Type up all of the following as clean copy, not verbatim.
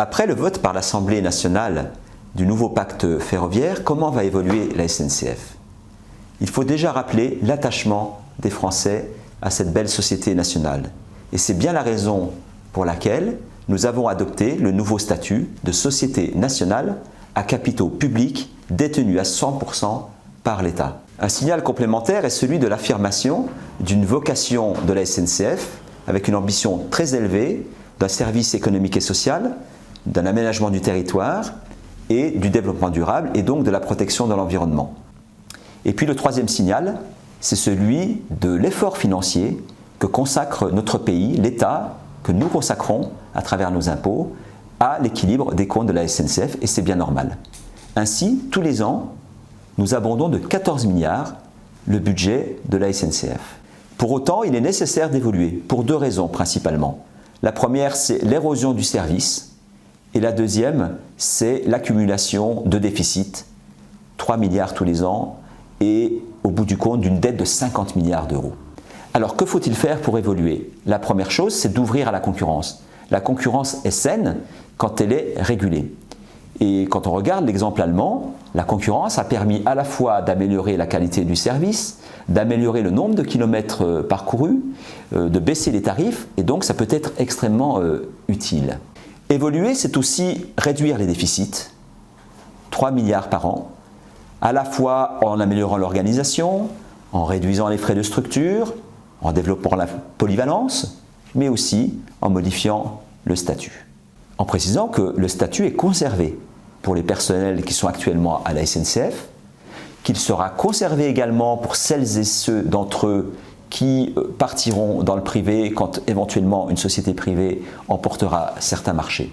Après le vote par l'Assemblée nationale du nouveau pacte ferroviaire, comment va évoluer la SNCF? Il faut déjà rappeler l'attachement des Français à cette belle société nationale. Et c'est bien la raison pour laquelle nous avons adopté le nouveau statut de société nationale à capitaux publics détenus à 100% par l'État. Un signal complémentaire est celui de l'affirmation d'une vocation de la SNCF avec une ambition très élevée d'un service économique et social, d'un aménagement du territoire et du développement durable et donc de la protection de l'environnement. Et puis le troisième signal, c'est celui de l'effort financier que consacre notre pays, l'État, que nous consacrons à travers nos impôts, à l'équilibre des comptes de la SNCF, et c'est bien normal. Ainsi, tous les ans, nous abondons de 14 milliards le budget de la SNCF. Pour autant, il est nécessaire d'évoluer, pour deux raisons principalement. La première, c'est l'érosion du service, et la deuxième, c'est l'accumulation de déficits, 3 milliards tous les ans, et au bout du compte, d'une dette de 50 milliards d'euros. Alors, que faut-il faire pour évoluer? La première chose, c'est d'ouvrir à la concurrence. La concurrence est saine quand elle est régulée. Et quand on regarde l'exemple allemand, la concurrence a permis à la fois d'améliorer la qualité du service, d'améliorer le nombre de kilomètres parcourus, de baisser les tarifs, et donc ça peut être extrêmement utile. Évoluer, c'est aussi réduire les déficits, 3 milliards par an, à la fois en améliorant l'organisation, en réduisant les frais de structure, en développant la polyvalence, mais aussi en modifiant le statut. En précisant que le statut est conservé pour les personnels qui sont actuellement à la SNCF, qu'il sera conservé également pour celles et ceux d'entre eux qui partiront dans le privé quand éventuellement une société privée emportera certains marchés.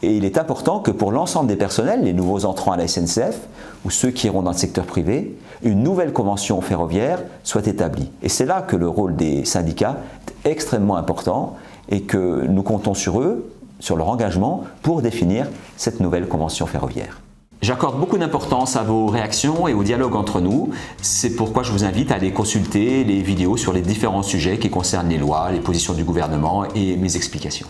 Et il est important que pour l'ensemble des personnels, les nouveaux entrants à la SNCF ou ceux qui iront dans le secteur privé, une nouvelle convention ferroviaire soit établie. Et c'est là que le rôle des syndicats est extrêmement important et que nous comptons sur eux, sur leur engagement pour définir cette nouvelle convention ferroviaire. J'accorde beaucoup d'importance à vos réactions et au dialogue entre nous. C'est pourquoi je vous invite à aller consulter les vidéos sur les différents sujets qui concernent les lois, les positions du gouvernement et mes explications.